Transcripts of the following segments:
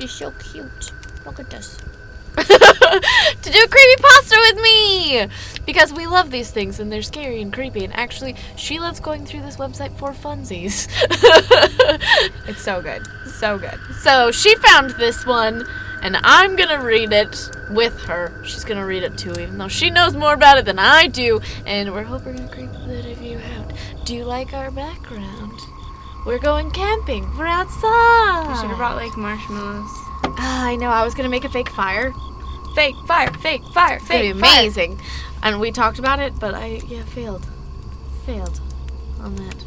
She's so cute. Look at this. To do a creepypasta with me! Because we love these things and they're scary and creepy. And actually, she loves going through this website for funsies. It's so good. So good. So she found this one, and I'm gonna read it with her. She's gonna read it too, even though she knows more about it than I do. And we're hoping to creep a bit of you out. Do you like our background? We're going camping. We're outside. You should have brought like marshmallows. I know. I was gonna make a fake fire. Fake fire, fake fire, It's gonna fake be fire. amazing. And we talked about it, but I failed on that.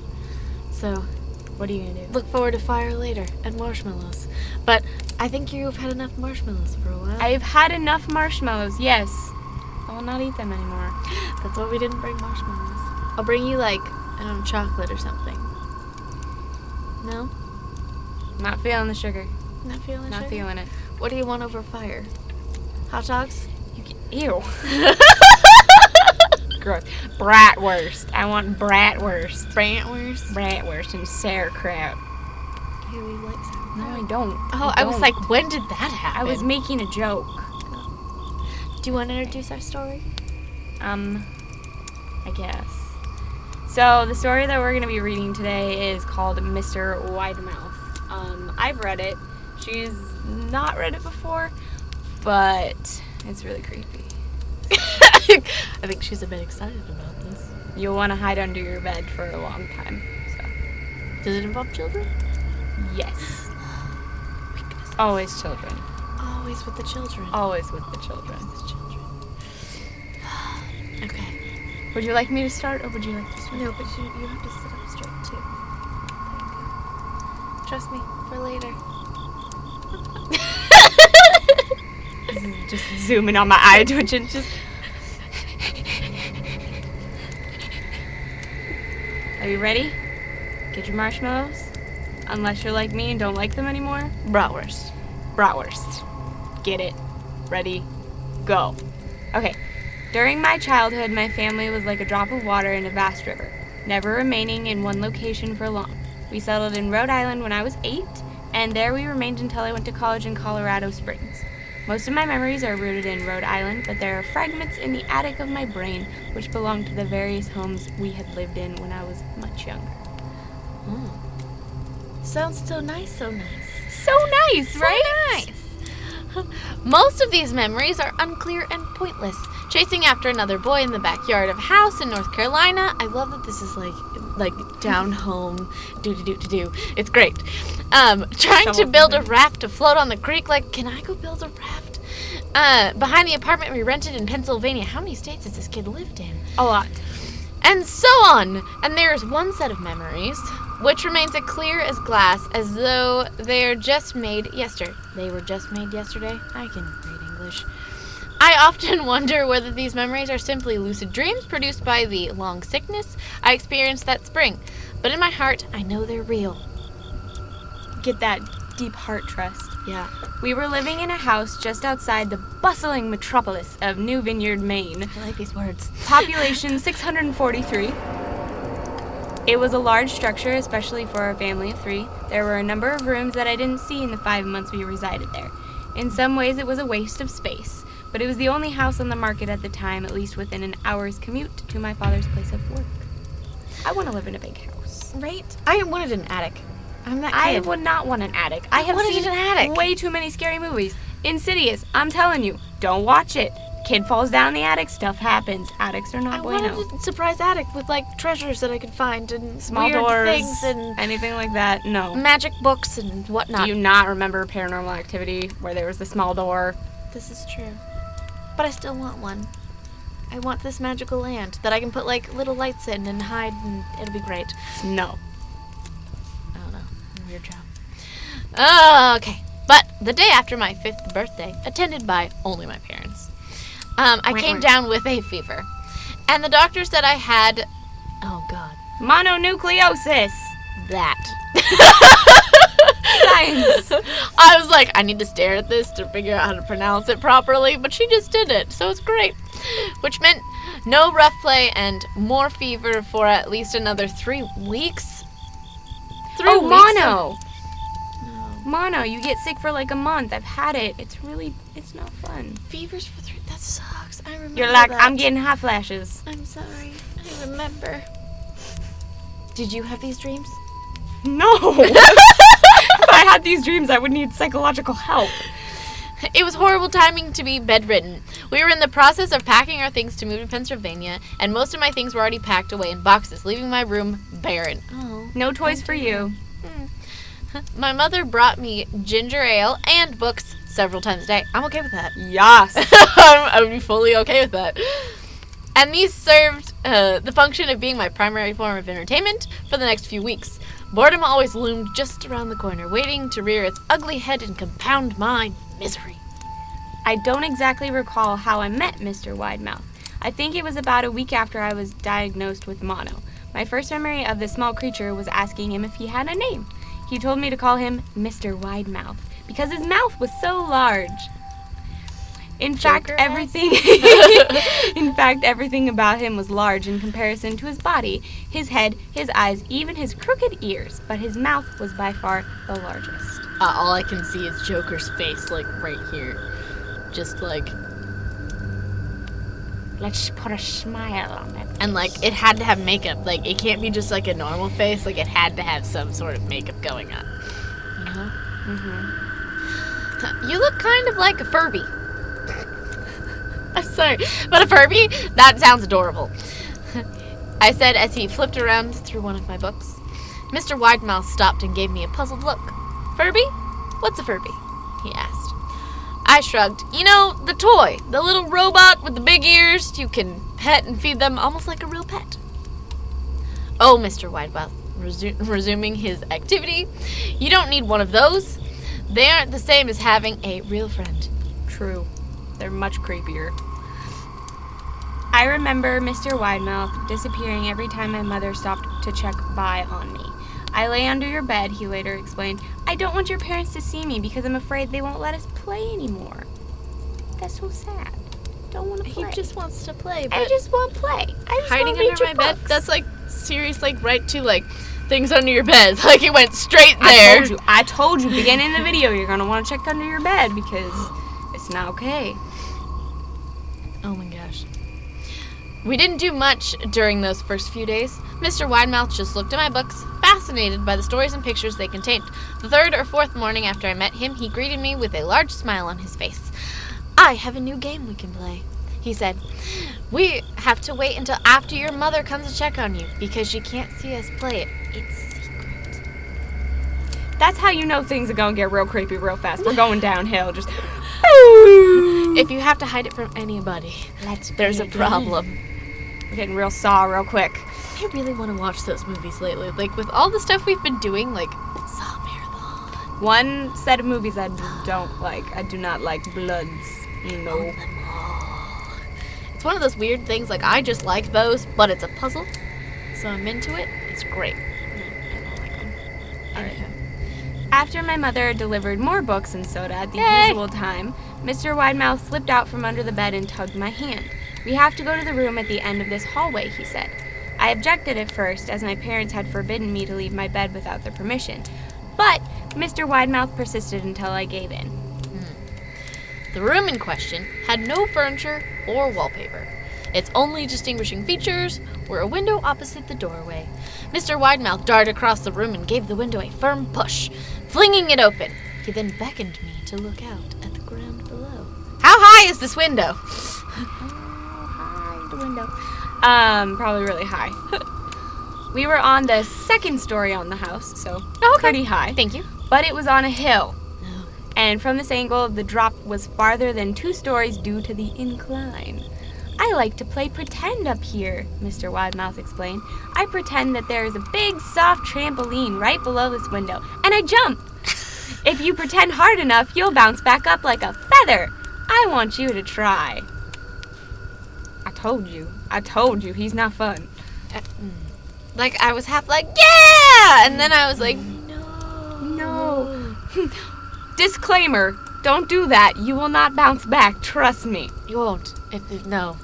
So What are you gonna do? look forward to fire later and marshmallows. But I think you've had enough marshmallows for a while. I've had enough marshmallows, yes. I will not eat them anymore. That's why we didn't bring marshmallows. I'll bring you like, I don't know, chocolate or something. No? Not feeling the sugar. Not feeling Not sugar? feeling it. What do you want over fire? Hot dogs? Ew. Gross. Bratwurst. I want bratwurst. Bratwurst? Bratwurst and sauerkraut. Ew, you like sauerkraut? No, I don't. Oh, I was like, when did that happen? I was making a joke. Do you want to introduce our story? I guess. So the story that we're going to be reading today is called Mr. Widemouth. I've read it. She's not read it before, but it's really creepy. I think she's a bit excited about this. You'll want to hide under your bed for a long time. So, Does it involve children? yes. Always children. Always with the children. Always with the children. Always with children. Okay. Would you like me to start, or would you like to start? No, but you have to sit up straight too. There you go. Trust me, for later. This is just zooming on my eye twitching. Just. Are you ready? Get your marshmallows. Unless you're like me and don't like them anymore. Bratwurst. Bratwurst. Get it. Ready. Go. Okay. During my childhood, my family was like a drop of water in a vast river, never remaining in one location for long. We settled in Rhode Island when I was 8, and there we remained until I went to college in Colorado Springs. Most of my memories are rooted in Rhode Island, but there are fragments in the attic of my brain which belong to the various homes we had lived in when I was much younger. Oh. Sounds so nice, so nice. So nice, right? So nice. Most of these memories are unclear and pointless. Chasing after another boy in the backyard of a house in North Carolina. I love that this is like down home, do. It's great. Trying to build a raft to float on the creek. Like, can I go build a raft? Behind the apartment we rented in Pennsylvania. How many states has this kid lived in? A lot. And so on. And there's one set of memories which remains as clear as glass, as though they're just made yesterday. They were just made yesterday? I can read English. I often wonder whether these memories are simply lucid dreams produced by the long sickness I experienced that spring. But in my heart, I know they're real. Get that deep heart trust. Yeah. We were living in a house just outside the bustling metropolis of New Vineyard, Maine. I like these words. Population 643. It was a large structure, especially for a family of 3. There were a number of rooms that I didn't see in the 5 months we resided there. In some ways, it was a waste of space, but it was the only house on the market at the time, at least within an hour's commute to my father's place of work. I want to live in a big house. Right? I wanted an attic. I'm that kid. I would not want an attic. I have wanted seen an attic. way too many scary movies. Insidious, I'm telling you, don't watch it. Kid falls down the attic, stuff happens. Attics are not I bueno. wanted a surprise attic with like treasures that I could find and Small weird doors, things and anything like that, no. magic books and whatnot. Do you not remember Paranormal Activity where there was the small door? This is true. But I still want one. I want this magical land that I can put like little lights in and hide and it'll be great. No. I don't know. Weird job. Okay. But the day after my 5th birthday, attended by only my parents, I came down with a fever. And the doctor said I had, oh God, mononucleosis. that. Science. I was like, I need to stare at this to figure out how to pronounce it properly, but she just did it, so it's great. Which meant no rough play and more fever for at least another 3 weeks. 3 weeks. Mono. Oh, Mono, you get sick for like a month. I've had it. It's not fun. Fevers for 3, that sucks. I remember You're like, that. I'm getting hot flashes. I'm sorry. I remember. Did you have these dreams? No. If I had these dreams, I would need psychological help. It was horrible timing to be bedridden. We were in the process of packing our things to move to Pennsylvania, and most of my things were already packed away in boxes, leaving my room barren. Oh. No toys for you. My mother brought me ginger ale and books several times a day. I'm okay with that. Yes. I would be fully okay with that. And these served the function of being my primary form of entertainment for the next few weeks. Boredom always loomed just around the corner, waiting to rear its ugly head and compound my misery. I don't exactly recall how I met Mr. Widemouth. I think it was about a week after I was diagnosed with mono. My first memory of the small creature was asking him if he had a name. He told me to call him Mr. Widemouth because his mouth was so large. In fact, everything about him was large in comparison to his body, his head, his eyes, even his crooked ears, but his mouth was by far the largest. All I can see is Joker's face, like, right here. Just, like... Let's put a smile on that face. And, like, it had to have makeup. Like, it can't be just, like, a normal face. Like, it had to have some sort of makeup going on. You know? Mm-hmm. You look kind of like a Furby. I'm sorry, but a Furby? That sounds adorable. I said as he flipped around through one of my books. Mr. Widemouth stopped and gave me a puzzled look. Furby? What's a Furby? He asked. I shrugged. You know, the toy. The little robot with the big ears. You can pet and feed them almost like a real pet. Oh, Mr. Widemouth, resuming his activity. You don't need one of those. They aren't the same as having a real friend. True. They're much creepier. I remember Mr. Widemouth disappearing every time my mother stopped to check by on me. I lay under your bed, he later explained. I don't want your parents to see me because I'm afraid they won't let us play anymore. That's so sad. Don't want to play. He just wants to play. But I just want to play. I just hiding want to read under your my books. bed? That's like serious, like right to like things under your bed. Like it went straight there. I told you, beginning of the video, you're going to want to check under your bed because it's not okay. Oh my gosh. We didn't do much during those first few days. Mr. Widemouth just looked at my books, fascinated by the stories and pictures they contained. The third or fourth morning after I met him, he greeted me with a large smile on his face. I have a new game we can play, he said. We have to wait until after your mother comes to check on you, because she can't see us play it. It's secret. That's how you know things are going to get real creepy real fast. We're going downhill. Just... If you have to hide it from anybody, there's a problem. We're getting real Saw real quick. I really want to watch those movies lately. Like, with all the stuff we've been doing, like, Saw Marathon. One set of movies I don't like. I do not like Bloods. No. It's one of those weird things, like, I just like those, but it's a puzzle, so I'm into it. It's great. I don't like them. Anyhow. After my mother delivered more books and soda at the usual time, Mr. Widemouth slipped out from under the bed and tugged my hand. We have to go to the room at the end of this hallway, he said. I objected at first, as my parents had forbidden me to leave my bed without their permission. But Mr. Widemouth persisted until I gave in. The room in question had no furniture or wallpaper. Its only distinguishing features were a window opposite the doorway. Mr. Widemouth darted across the room and gave the window a firm push, flinging it open. He then beckoned me to look out at the ground below. How high is this window? High the window. Probably really high. We were on the second story on the house, so pretty high. Thank you. But it was on a hill. And from this angle, the drop was farther than 2 stories due to the incline. I like to play pretend up here, Mr. Widemouth explained. I pretend that there is a big, soft trampoline right below this window, and I jump. If you pretend hard enough, you'll bounce back up like a feather. I want you to try. I told you, he's not fun. Like, I was half like, yeah! And then I was like, no. Disclaimer, don't do that. You will not bounce back, trust me. You won't. No.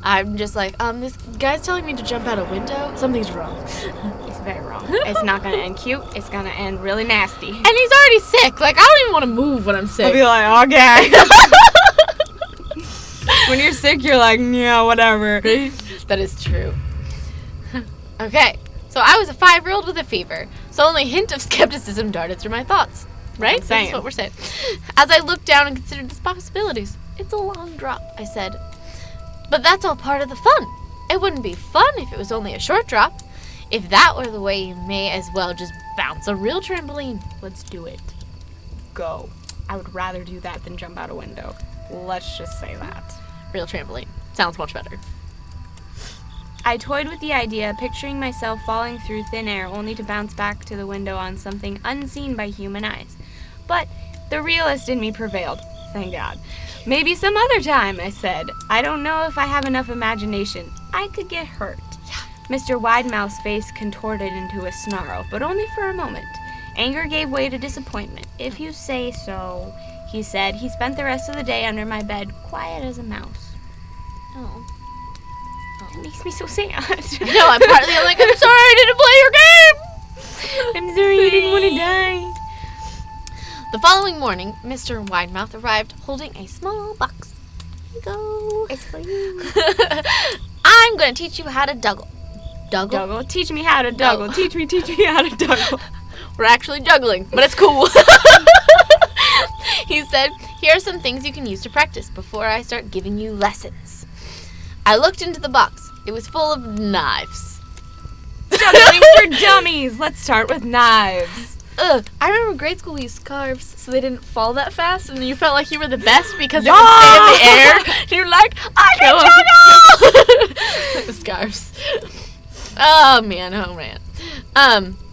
I'm just like, this guy's telling me to jump out a window. Something's wrong. It's very wrong. It's not gonna end cute. It's gonna end really nasty. And he's already sick. Like, I don't even want to move when I'm sick. I'll be like, okay. When you're sick, you're like, yeah, whatever. That is true. Okay, so I was a 5-year-old with a fever, so only a hint of skepticism darted through my thoughts. Right? That's what we're saying. As I looked down and considered its possibilities, it's a long drop, I said. But that's all part of the fun. It wouldn't be fun if it was only a short drop. If that were the way, you may as well just bounce a real trampoline. Let's do it. Go. I would rather do that than jump out a window. Let's just say that. Real trampoline. Sounds much better. I toyed with the idea, picturing myself falling through thin air only to bounce back to the window on something unseen by human eyes. But the realist in me prevailed. Thank God. Maybe some other time, I said. I don't know if I have enough imagination. I could get hurt. Mr. Widemouth's face contorted into a snarl, but only for a moment. Anger gave way to disappointment. If you say so, he said. He spent the rest of the day under my bed, quiet as a mouse. Oh. It makes me so sad. No, I'm partly like, I'm sorry I didn't play your game. I'm sorry you didn't want to die. The following morning, Mr. Widemouth arrived holding a small box. Here you go. It's for you. I'm going to teach you how to duggle. Duggle? Duggle? Teach me how to duggle. No. Teach me how to duggle. We're actually juggling, but it's cool. He said, here are some things you can use to practice before I start giving you lessons. I looked into the box. It was full of knives. Juggling for dummies. Let's start with knives. I remember grade school we used scarves so they didn't fall that fast, and you felt like you were the best because it would stay in the air. And you're like, I can juggle! The scarves. Oh man.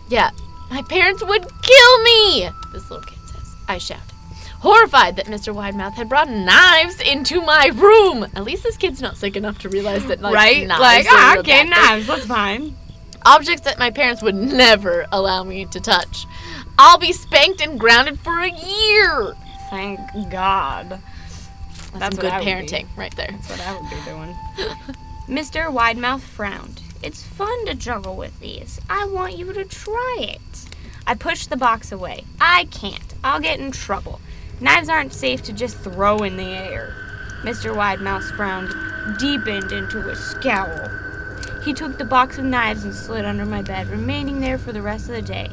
Yeah. My parents would kill me, this little kid says. I shouted, horrified that Mr. Widemouth had brought knives into my room. At least this kid's not sick enough to realize that, like, right? knives Like, are a okay, bad thing. knives, that's fine. Objects that my parents would never allow me to touch. I'll be spanked and grounded for a year. Thank God. That's good parenting right there. That's what I would be doing. Mr. Widemouth frowned. It's fun to juggle with these. I want you to try it. I pushed the box away. I can't. I'll get in trouble. Knives aren't safe to just throw in the air. Mr. Widemouth's frown deepened into a scowl. He took the box of knives and slid under my bed, remaining there for the rest of the day.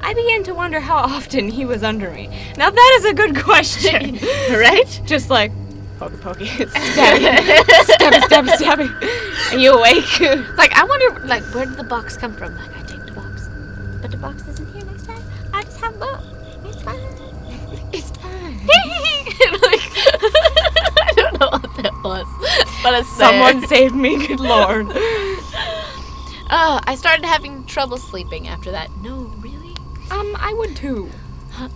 I began to wonder how often he was under me. Now that is a good question. Right? Just like, pokey, stabby. Are you awake? Like, I wonder, like, where did the box come from? Like, I take the box, but the box isn't here next time. I just have book. It's fine. It's fine. Like, I don't know what that was, but it's Someone saved me, good Lord. I started having trouble sleeping after that. No, really? I would too.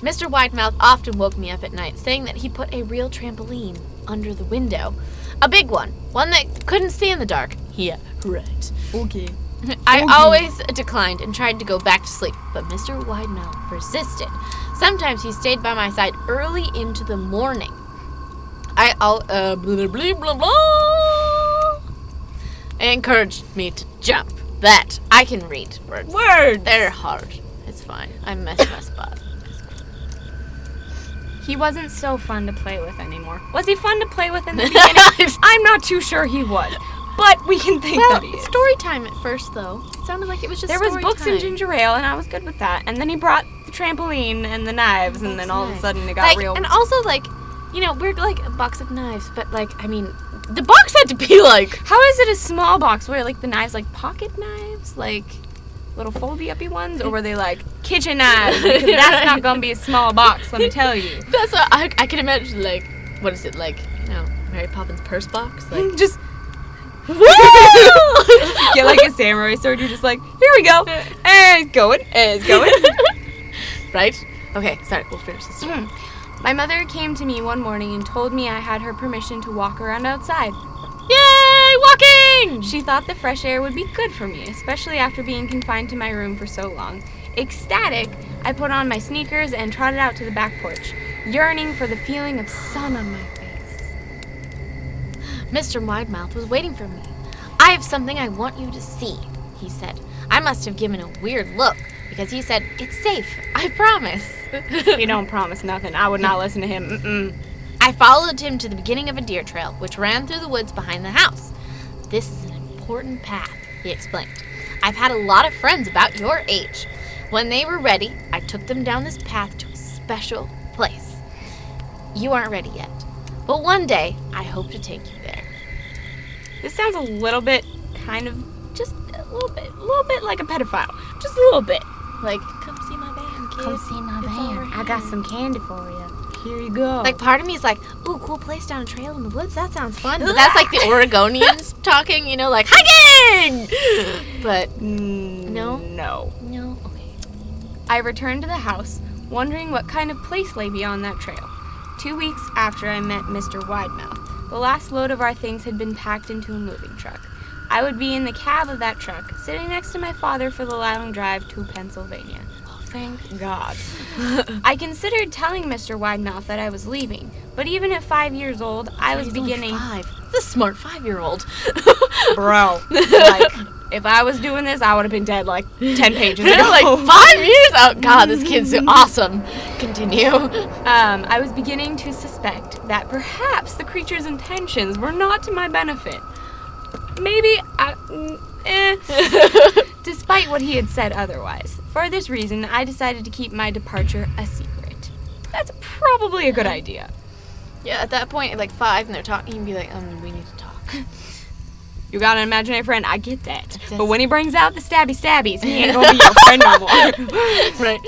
Mr. Widemouth often woke me up at night, saying that he put a real trampoline under the window. A big one that couldn't see in the dark. Yeah, right. Okay. I always declined and tried to go back to sleep, but Mr. Widemouth persisted. Sometimes he stayed by my side early into the morning. Blah, blah, blah, blah. Encouraged me to jump. That I can read words. They're hard. It's fine. I messed my spot. He wasn't so fun to play with anymore. Was he fun to play with in the beginning? I'm not too sure he was, but we can think that he is. Story time at first, though. It sounded like it was just there was books and ginger ale, and I was good with that. And then he brought the trampoline and the knives, and then all of a sudden it got like, real. And also, like, you know, we're like a box of knives, but like, I mean, the box had to be like. How is it a small box? Were like the knives like pocket knives, like little foldy-uppy ones, or were they like kitchen knives? Because that's not gonna be a small box, let me tell you. That's what I can imagine. Like, what is it like? You know, Mary Poppins purse box, like just. Get like a samurai sword. You're just like, here we go, and it's going. Right? Okay, sorry. We'll finish this. My mother came to me one morning and told me I had her permission to walk around outside. Yay, walking! She thought the fresh air would be good for me, especially after being confined to my room for so long. Ecstatic, I put on my sneakers and trotted out to the back porch, yearning for the feeling of sun on my face. Mr. Widemouth was waiting for me. "I have something I want you to see," he said. I must have given a weird look, because he said, "It's safe, I promise." He don't promise nothing. I would not listen to him. Mm-mm. I followed him to the beginning of a deer trail, which ran through the woods behind the house. "This is an important path," he explained. "I've had a lot of friends about your age. When they were ready, I took them down this path to a special place. You aren't ready yet, but one day I hope to take you there." This sounds a little bit just a little bit like a pedophile. Just a little bit. Like, "Come see my band, kid. Come see my It's band. over I got here." some candy for you. Here you go. Like, part of me is like, "Ooh, cool place down a trail in the woods. That sounds fun." But that's like the Oregonians talking, like, "Hiking!" But no. no, okay. I returned to the house, wondering what kind of place lay beyond that trail. 2 weeks after I met Mr. Widemouth, the last load of our things had been packed into a moving truck. I would be in the cab of that truck, sitting next to my father for the long drive to Pennsylvania. Oh, thank God. I considered telling Mr. Widemouth that I was leaving, but even at 5 years old, I was He's only beginning... 5. The smart 5-year-old. Bro, like, if I was doing this, I would have been dead like 10 pages ago. Like, 5 years? Oh, God, this kid's so awesome. Continue. I was beginning to suspect that perhaps the creature's intentions were not to my benefit. Maybe, despite what he had said otherwise. For this reason, I decided to keep my departure a secret. That's probably a good idea. Yeah, at that point, at like 5, and they're talking, you'd be like, "We need to talk." You got an imaginary friend, I get that. But when he brings out the stabbies, he ain't gonna be your friend no more. Right.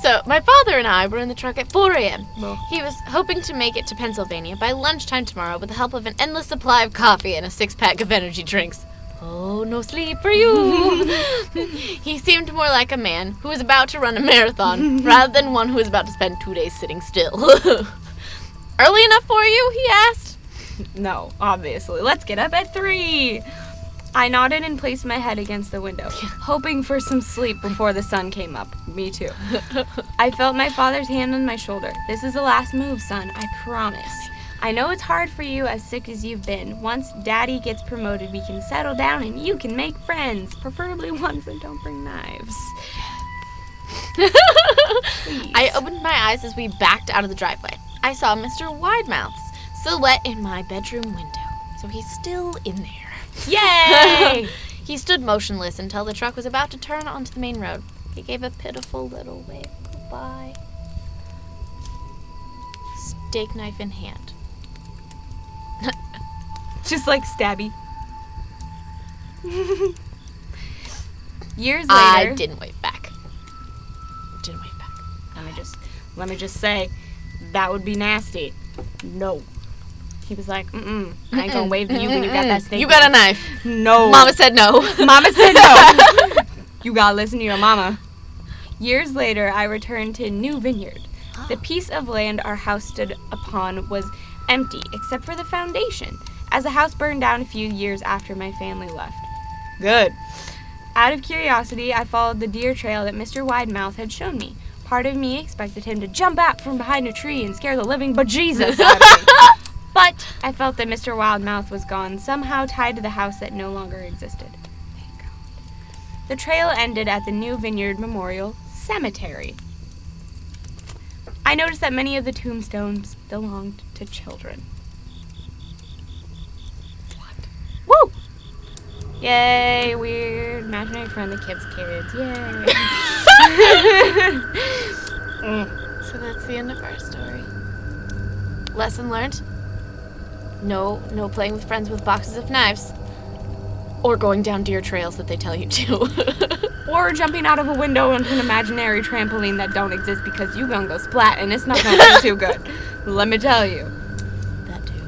So, my father and I were in the truck at 4 a.m. Well. He was hoping to make it to Pennsylvania by lunchtime tomorrow with the help of an endless supply of coffee and a 6-pack of energy drinks. Oh, no sleep for you. He seemed more like a man who was about to run a marathon rather than one who was about to spend 2 days sitting still. "Early enough for you?" he asked. No, obviously. Let's get up at 3. I nodded and placed my head against the window, hoping for some sleep before the sun came up. Me too. I felt my father's hand on my shoulder. "This is the last move, son, I promise. I know it's hard for you as sick as you've been. Once Daddy gets promoted, we can settle down and you can make friends, preferably ones that don't bring knives." I opened my eyes as we backed out of the driveway. I saw Mr. Widemouth's silhouette in my bedroom window. So he's still in there. Yay! He stood motionless until the truck was about to turn onto the main road. He gave a pitiful little wave goodbye. Steak knife in hand. Just like stabby. Years later... I didn't wave back. Let me just say, that would be nasty. No. He was like, I ain't gonna wave to you when you got that steak. You got a knife. No. Mama said no. Mama said no. You gotta listen to your mama. Years later, I returned to New Vineyard. The piece of land our house stood upon was empty, except for the foundation, as the house burned down a few years after my family left. Good. Out of curiosity, I followed the deer trail that Mr. Widemouth had shown me. Part of me expected him to jump out from behind a tree and scare the living bejesus out of me. But I felt that Mr. Widemouth was gone, somehow tied to the house that no longer existed. Thank God. The trail ended at the New Vineyard Memorial Cemetery. I noticed that many of the tombstones belonged to children. What? Woo! Yay, weird, imaginary friend that kids. Yay. So that's the end of our story. Lesson learned. No playing with friends with boxes of knives. Or going down deer trails that they tell you to. Or jumping out of a window onto an imaginary trampoline that don't exist because you gonna go splat and it's not gonna be too good. Let me tell you. That too.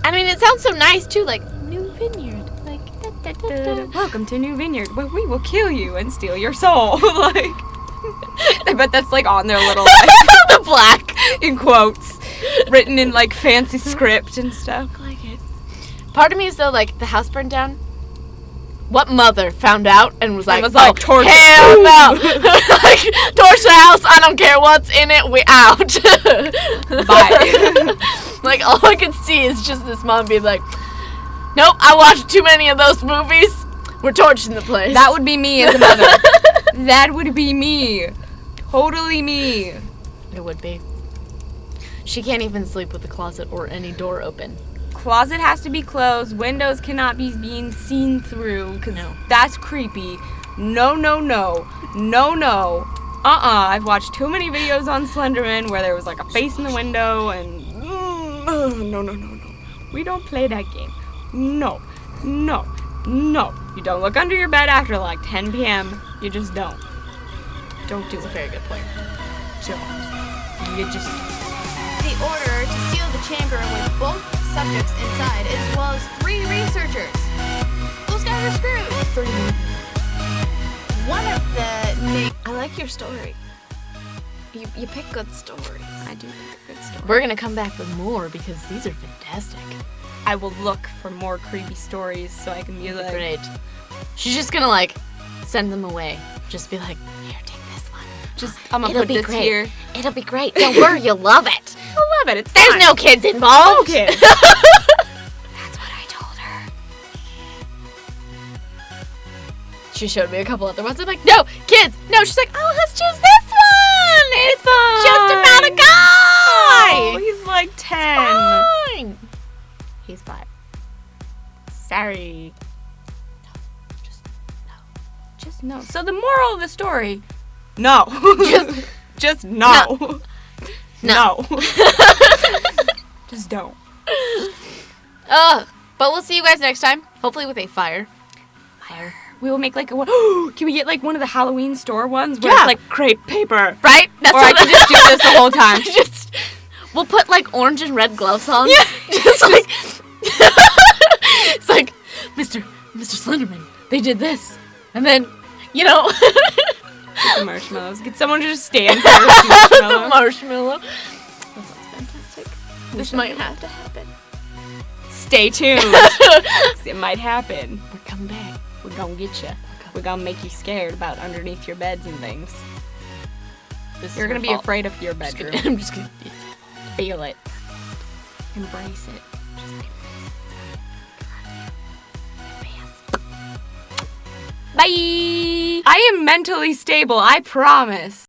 I mean, it sounds so nice too, like New Vineyard. Like, welcome to New Vineyard, where we will kill you and steal your soul. Like, I bet that's like on their little the black in quotes, written in like fancy script and stuff. Like it. Part of me is though like the house burned down. What mother found out and was like, torch hell no. Like, torch the house, I don't care what's in it, we out. Bye. Like, all I could see is just this mom being like, nope, I watched too many of those movies, we're torching the place. That would be me as a mother. That would be me. Totally me. It would be. She can't even sleep with the closet or any door open. Closet has to be closed. Windows cannot be being seen through because that's creepy. No. I've watched too many videos on Slenderman where there was like a face in the window and no. We don't play that game. No. You don't look under your bed after like 10 p.m. You just don't. Don't do It's a it. very good point. You just. The order to seal the chamber with both subjects inside, as well as 3 researchers. Those guys are screwed. 3 more. One of the I like your story. You pick good stories. I do think a good story. We're gonna come back with more because these are fantastic. I will look for more creepy stories so I can be like. Great. She's just gonna like send them away. Just be like, here, take this one. I'm gonna It'll put be this great. here. It'll be great. Don't worry, you'll love it. I love it. It's There's fine. no kids involved. Okay. That's what I told her. She showed me a couple other ones. I'm like, no, kids. No, she's like, oh, let's choose this one. It's just about a guy. Oh, he's like 10. Fine. He's 5. Sorry. Just no. So the moral of the story, no. Just no. No. Just don't. But we'll see you guys next time. Hopefully with a fire. We will make like a. Can we get like one of the Halloween store ones where Yeah. it's like crepe paper? Right? That's Or I can just do this the whole time. We'll put like orange and red gloves on. Yeah. Just like it's like Mr. Slenderman. They did this, and then The marshmallows. Get someone to just stand here with the marshmallow. That sounds fantastic. This might have to happen. Stay tuned. It might happen. We're coming back. We're gonna get you. We're gonna make you scared about underneath your beds and things. You're gonna be afraid of your bedroom. I'm just gonna. Feel it. Embrace it. Bye. I am mentally stable. I promise.